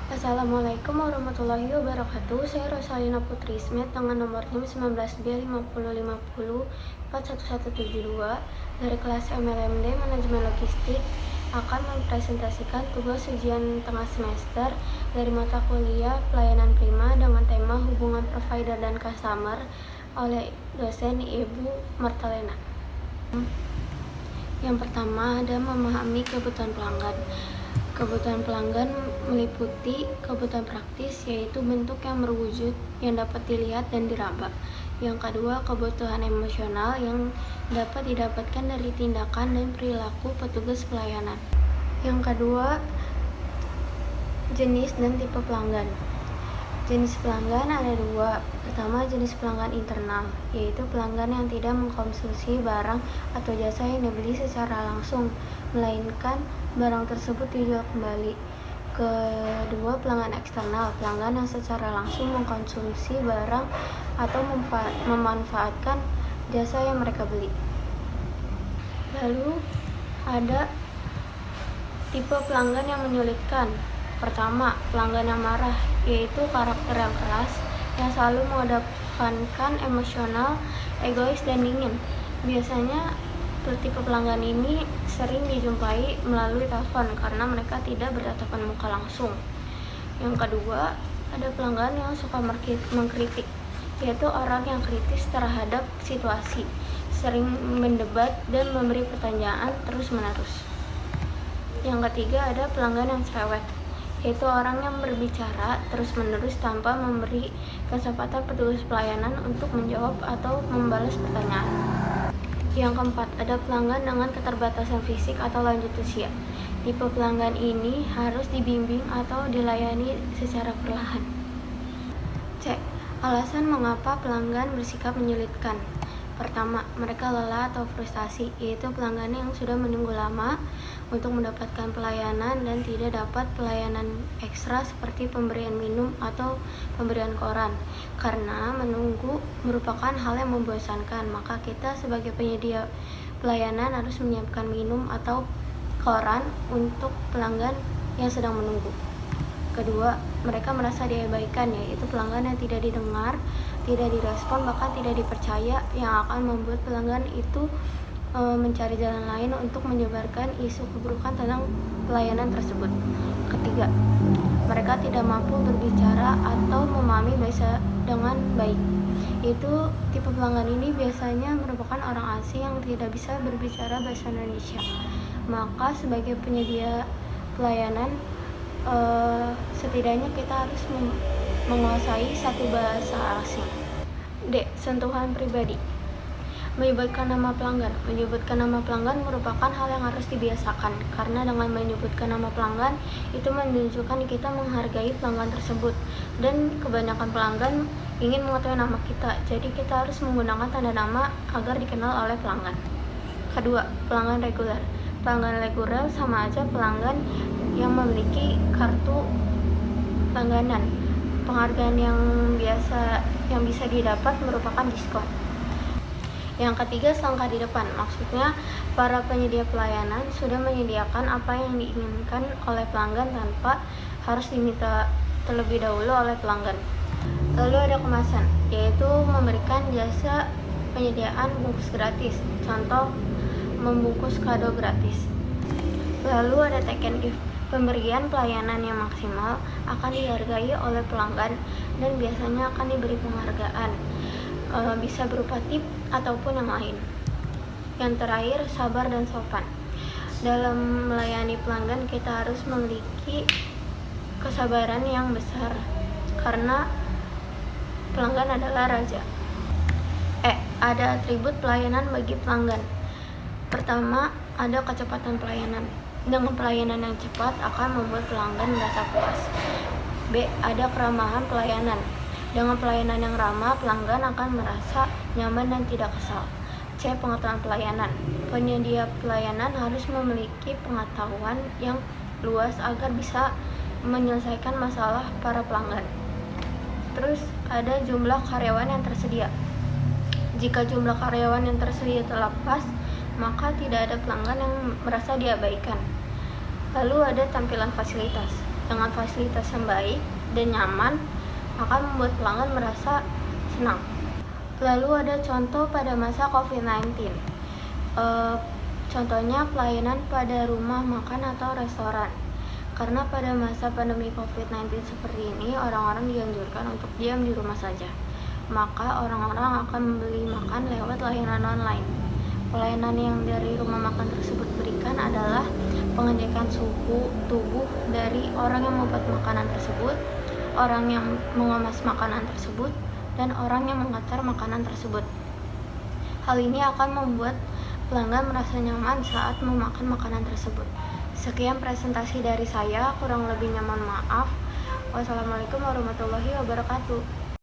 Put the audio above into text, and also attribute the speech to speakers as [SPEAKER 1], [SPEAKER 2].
[SPEAKER 1] Assalamualaikum warahmatullahi wabarakatuh. Saya Rosalina Putri Ismet dengan nomor NIM 19B5050411172 dari kelas MLMD Manajemen Logistik akan mempresentasikan tugas ujian tengah semester dari mata kuliah Pelayanan Prima dengan tema Hubungan Provider dan Customer oleh dosen Ibu Martalena. Yang pertama ada memahami kebutuhan pelanggan. Kebutuhan pelanggan meliputi kebutuhan praktis, yaitu bentuk yang berwujud yang dapat dilihat dan diraba. Yang kedua, kebutuhan emosional yang dapat didapatkan dari tindakan dan perilaku petugas pelayanan. Yang kedua, jenis dan tipe pelanggan. Jenis pelanggan ada dua. Pertama, jenis pelanggan internal, yaitu pelanggan yang tidak mengkonsumsi barang atau jasa yang dibeli secara langsung, melainkan barang tersebut dijual kembali. Kedua, pelanggan eksternal, pelanggan yang secara langsung mengkonsumsi barang atau memanfaatkan jasa yang mereka beli. Lalu ada tipe pelanggan yang menyulitkan. Pertama, pelanggan yang marah, yaitu karakter yang keras yang selalu mengedepankan emosional, egois, dan dingin. Biasanya tipe pelanggan ini sering dijumpai melalui telepon karena mereka tidak bertatapan muka langsung. Yang kedua, ada pelanggan yang suka mengkritik, yaitu orang yang kritis terhadap situasi, sering mendebat dan memberi pertanyaan terus-menerus. Yang ketiga, ada pelanggan yang cerewet, yaitu orang yang berbicara terus-menerus tanpa memberi kesempatan petugas pelayanan untuk menjawab atau membalas pertanyaan. Yang keempat, ada pelanggan dengan keterbatasan fisik atau lanjut usia. Tipe pelanggan ini harus dibimbing atau dilayani secara perlahan. C. Alasan mengapa pelanggan bersikap menyulitkan. Pertama, mereka lelah atau frustasi, yaitu pelanggan yang sudah menunggu lama untuk mendapatkan pelayanan dan tidak dapat pelayanan ekstra seperti pemberian minum atau pemberian koran. Karena menunggu merupakan hal yang membosankan, maka kita sebagai penyedia pelayanan harus menyiapkan minum atau koran untuk pelanggan yang sedang menunggu. Kedua, mereka merasa diabaikan, yaitu pelanggan yang tidak didengar, tidak direspon, bahkan tidak dipercaya, yang akan membuat pelanggan itu mencari jalan lain untuk menyebarkan isu keburukan tentang pelayanan tersebut. Ketiga, mereka tidak mampu berbicara atau memahami bahasa dengan baik. Itu tipe pelanggan ini biasanya merupakan orang asing yang tidak bisa berbicara bahasa Indonesia. Maka sebagai penyedia pelayanan, setidaknya kita harus menguasai satu bahasa asing. D. Sentuhan pribadi. Menyebutkan nama pelanggan. Menyebutkan nama pelanggan merupakan hal yang harus dibiasakan, karena dengan menyebutkan nama pelanggan itu menunjukkan kita menghargai pelanggan tersebut, dan kebanyakan pelanggan ingin mengetahui nama kita, jadi kita harus menggunakan tanda nama agar dikenal oleh pelanggan. Kedua, pelanggan reguler. Pelanggan reguler sama aja pelanggan yang memiliki kartu langganan. Penghargaan yang bisa didapat merupakan diskon. Yang ketiga, selangkah di depan. Maksudnya, para penyedia pelayanan sudah menyediakan apa yang diinginkan oleh pelanggan tanpa harus diminta terlebih dahulu oleh pelanggan. Lalu ada kemasan, yaitu memberikan jasa penyediaan bungkus gratis. Contoh, membungkus kado gratis. Lalu ada take and give. Pemberian pelayanan yang maksimal akan dihargai oleh pelanggan dan biasanya akan diberi penghargaan, bisa berupa tip ataupun yang lain. Yang terakhir, sabar dan sopan. Dalam melayani pelanggan kita harus memiliki kesabaran yang besar, karena pelanggan adalah raja. Ada atribut pelayanan bagi pelanggan. Pertama, ada kecepatan pelayanan. Dengan pelayanan yang cepat akan membuat pelanggan merasa puas. B. Ada keramahan pelayanan. Dengan pelayanan yang ramah, pelanggan akan merasa nyaman dan tidak kesal. C. Pengetahuan pelayanan. Penyedia pelayanan harus memiliki pengetahuan yang luas agar bisa menyelesaikan masalah para pelanggan. Terus ada jumlah karyawan yang tersedia. Jika jumlah karyawan yang tersedia telah pas, maka tidak ada pelanggan yang merasa diabaikan. Lalu ada tampilan fasilitas. dengan fasilitas yang baik dan nyaman akan membuat pelanggan merasa senang. Lalu ada contoh pada masa COVID-19. Contohnya pelayanan pada rumah makan atau restoran. Karena pada masa pandemi COVID-19 seperti ini, orang-orang dianjurkan untuk diam di rumah saja. Maka orang-orang akan membeli makan lewat layanan online. Pelayanan yang dari rumah makan tersebut berikan adalah pengecekan suhu tubuh dari orang yang membuat makanan tersebut, orang yang mengemas makanan tersebut, dan orang yang mengantar makanan tersebut. Hal ini akan membuat pelanggan merasa nyaman saat memakan makanan tersebut. Sekian presentasi dari saya, kurang lebihnya mohon maaf. Wassalamualaikum warahmatullahi wabarakatuh.